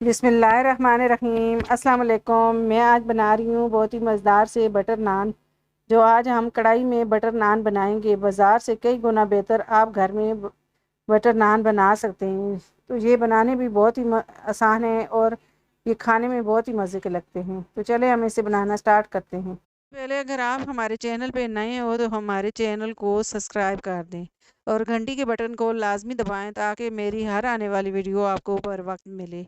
बिस्मिल्लाहिर्रहमानिर्रहीम अस्सलाम वालेकुम। मैं आज बना रही हूँ बहुत ही मज़ेदार से बटर नान। जो आज हम कढ़ाई में बटर नान बनाएंगे, बाज़ार से कई गुना बेहतर आप घर में बटर नान बना सकते हैं। तो ये बनाने भी बहुत ही आसान है और ये खाने में बहुत ही मज़े के लगते हैं। तो चले हम इसे बनाना स्टार्ट करते हैं। पहले अगर आप हमारे चैनल पे नए हो तो हमारे चैनल को सब्सक्राइब कर दें और घंटी के बटन को लाजमी दबाएं ताकि मेरी हर आने वाली वीडियो आपको बर वक्त मिले।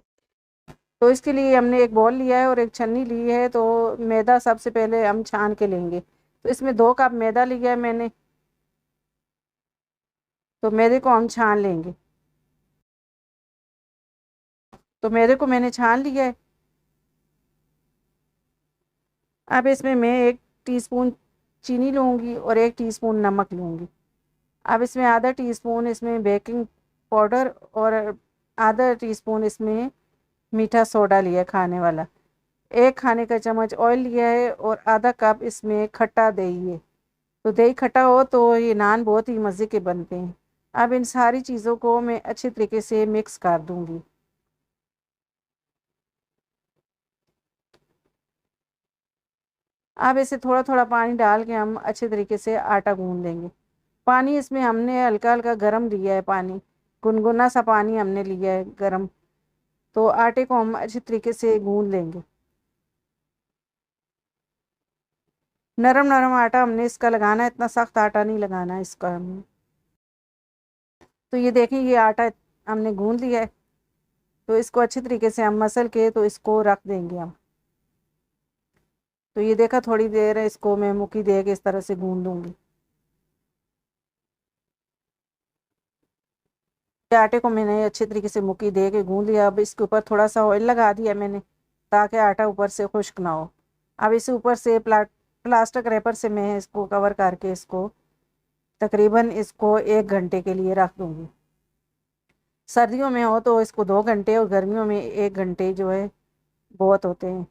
तो इसके लिए हमने एक बॉल लिया है और एक छन्नी ली है। तो मैदा सबसे पहले हम छान के लेंगे। तो इसमें 2 कप मैदा लिया है मैंने। तो मैदे को हम छान लेंगे। तो मैदे को मैंने छान लिया है। अब इसमें मैं 1 टीस्पून चीनी लूँगी और 1 टीस्पून नमक लूँगी। अब इसमें आधा टीस्पून इसमें बेकिंग पाउडर और आधा टीस्पून इसमें मीठा सोडा लिया है खाने वाला। 1 खाने का चम्मच ऑयल लिया है और आधा कप इसमें खट्टा दही है। तो दही खट्टा हो तो ये नान बहुत ही मज़े के बनते हैं। अब इन सारी चीज़ों को मैं अच्छे तरीके से मिक्स कर दूंगी। अब इसे थोड़ा थोड़ा पानी डाल के हम अच्छे तरीके से आटा गूंद लेंगे। पानी इसमें हमने हल्का हल्का गर्म लिया है, पानी गुनगुना सा पानी हमने लिया है गर्म। तो आटे को हम अच्छे तरीके से गूंद लेंगे। नरम नरम आटा हमने इसका लगाना है, इतना सख्त आटा नहीं लगाना है इसका हमने। तो ये देखें, ये आटा हमने गूंद लिया है। तो इसको अच्छे तरीके से हम मसल के तो इसको रख देंगे हम। तो ये देखा, थोड़ी देर इसको मैं मुक्की दे के इस तरह से गूंद दूंगी। आटे को मैंने अच्छे तरीके से मुक्की दे के गूंद लिया। अब इसके ऊपर थोड़ा सा ऑयल लगा दिया मैंने ताकि आटा ऊपर से खुश्क ना हो। अब इसे ऊपर से प्लास्टिक रैपर से मैं इसको कवर करके इसको तकरीबन इसको 1 घंटे के लिए रख दूंगी। सर्दियों में हो तो इसको 2 घंटे और गर्मियों में 1 घंटे जो है बहुत होते हैं।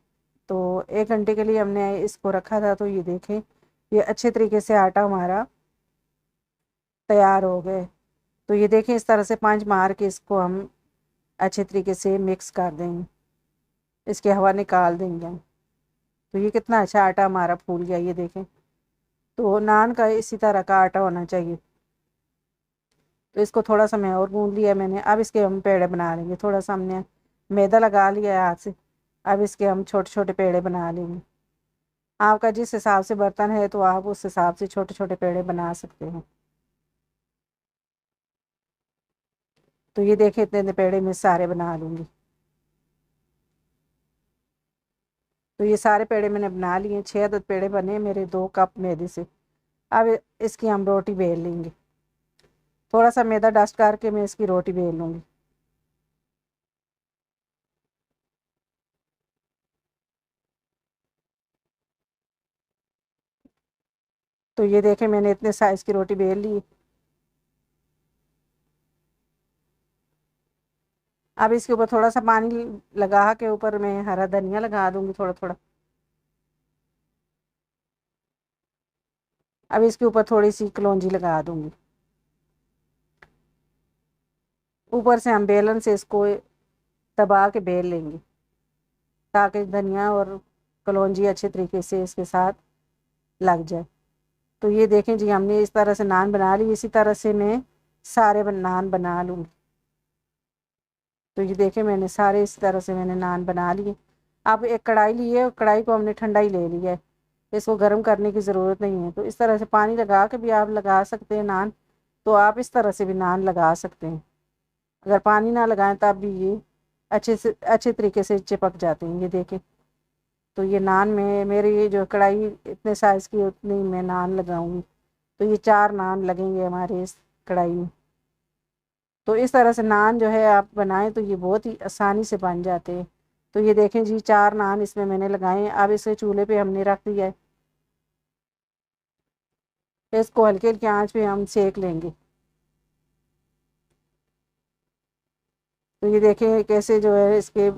तो 1 घंटे के लिए हमने इसको रखा था। तो ये देखें, ये अच्छे तरीके से आटा हमारा तैयार हो गए। तो ये देखें, इस तरह से पंच मार के इसको हम अच्छे तरीके से मिक्स कर देंगे, इसकी हवा निकाल देंगे हम। तो ये कितना अच्छा आटा हमारा फूल गया, ये देखें। तो नान का इसी तरह का आटा होना चाहिए। तो इसको थोड़ा सा मैं और गूंद लिया मैंने। अब इसके हम पेड़े बना लेंगे। थोड़ा सा हमने मैदा लगा लिया है हाथ से। अब इसके हम छोटे छोटे पेड़े बना लेंगे। आपका जिस हिसाब से बर्तन है तो आप उस हिसाब से छोटे छोटे पेड़े बना सकते हैं। तो ये देखें, इतने इतने पेड़े मैं सारे बना लूँगी। तो ये सारे पेड़े मैंने बना लिए। 6 अदद पेड़े बने मेरे 2 कप मैदे से। अब इसकी हम रोटी बेल लेंगे। थोड़ा सा मैदा डस्ट करके मैं इसकी रोटी बेल लूँगी। तो ये देखें, मैंने इतने साइज़ की रोटी बेल ली। अब इसके ऊपर थोड़ा सा पानी लगा के ऊपर मैं हरा धनिया लगा दूँगी थोड़ा थोड़ा। अब इसके ऊपर थोड़ी सी कलौंजी लगा दूँगी। ऊपर से हम बेलन से इसको दबा के बेल लेंगे ताकि धनिया और कलौंजी अच्छे तरीके से इसके साथ लग जाए। तो ये देखें जी, हमने इस तरह से नान बना ली। इसी तरह से मैं सारे नान बना लूँगी। तो ये देखें, मैंने सारे इस तरह से मैंने नान बना लिए। अब एक कढ़ाई ली है और कढ़ाई को हमने ठंडा ही ले लिया है। इसको गर्म करने की ज़रूरत नहीं है। तो इस तरह से पानी लगा के भी आप लगा सकते हैं नान। तो आप इस तरह से भी नान लगा सकते हैं। अगर पानी ना लगाएं तब भी ये अच्छे तरीके से चिपक जाते हैं, ये देखें। तो ये नान में मेरी ये जो कढ़ाई इतने साइज़ की उतनी मैं नान लगाऊंगी। तो ये 4 नान लगेंगे हमारे इस कढ़ाई में। तो इस तरह से नान जो है आप बनाएं तो ये बहुत ही आसानी से बन जाते हैं। तो ये देखें जी, 4 नान इसमें मैंने लगाए हैं। अब इसे चूल्हे पे हमने रख दिया है। इसको हल्के हल्के आंच पे हम सेक लेंगे। तो ये देखें कैसे जो है इसके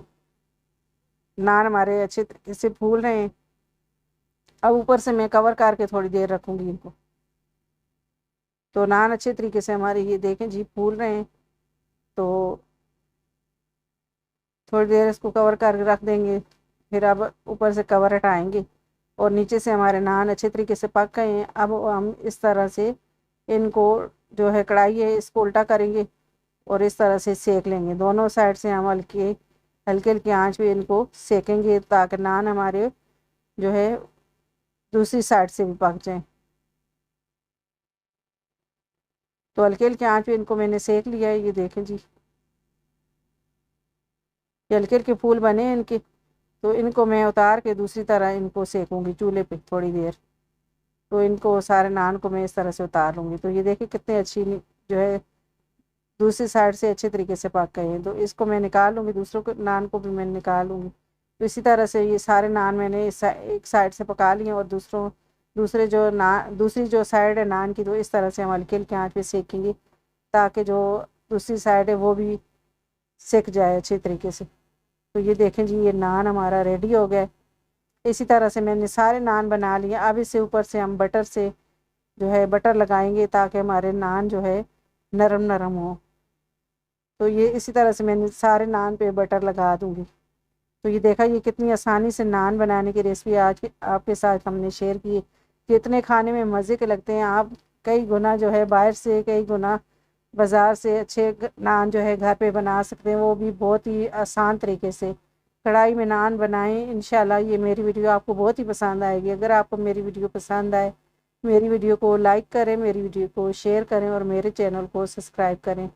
नान हमारे अच्छे तरीके से फूल रहे हैं। अब ऊपर से मैं कवर करके थोड़ी देर रखूंगी इनको। तो नान अच्छे तरीके से हमारे ये देखें जी फूल रहे हैं। तो थोड़ी देर इसको कवर करके रख देंगे। फिर अब ऊपर से कवर हटाएंगे और नीचे से हमारे नान अच्छे तरीके से पक गए हैं। अब हम इस तरह से इनको जो है कढ़ाई है इसको उल्टा करेंगे और इस तरह से सेक लेंगे। दोनों साइड से हम हल्की हल्की आंच पे इनको सेकेंगे ताकि नान हमारे जो है दूसरी साइड से भी पक जाए। तो हल्की हल्की आंच पे इनको मैंने सेक लिया है। ये देखें जी, ये हल्के हल्के फूल बने हैं इनके। तो इनको मैं उतार के दूसरी तरह इनको सेकूंगी चूल्हे पे थोड़ी देर। तो इनको सारे नान को मैं इस तरह से उतार लूँगी। तो ये देखिए कितने अच्छी जो है दूसरी साइड से अच्छे तरीके से पक गए हैं। तो इसको मैं निकाल लूँगी, दूसरों को नान को भी मैं निकाल लूँगी। तो इसी तरह से ये सारे नान मैंने एक साइड से पका लिए और दूसरी जो साइड है नान की, तो इस तरह से हम हल्की हल्की आँच पे सेकेंगे ताकि जो दूसरी साइड है वो भी सेक जाए अच्छे तरीके से। तो ये देखें जी, ये नान हमारा रेडी हो गया। इसी तरह से मैंने सारे नान बना लिए। अब इससे ऊपर से हम बटर से जो है बटर लगाएंगे ताकि हमारे नान जो है नरम नरम हो। तो ये इसी तरह से मैंने सारे नान पे बटर लगा दूँगी। तो ये देखा, ये कितनी आसानी से नान बनाने की रेसिपी आज आपके साथ हमने शेयर की। कितने खाने में मज़े के लगते हैं। आप कई गुना जो है बाहर से, कई गुना बाज़ार से अच्छे नान जो है घर पे बना सकते हैं, वो भी बहुत ही आसान तरीके से। कढ़ाई में नान बनाएं। इंशाल्लाह ये मेरी वीडियो आपको बहुत ही पसंद आएगी। अगर आपको मेरी वीडियो पसंद आए, मेरी वीडियो को लाइक करें, मेरी वीडियो को शेयर करें और मेरे चैनल को सब्सक्राइब करें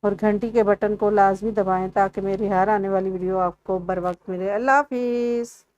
और घंटी के बटन को लाजमी दबाएं ताकि मेरी हर आने वाली वीडियो आपको बर वक्त मिले। अल्लाह हाफिज़।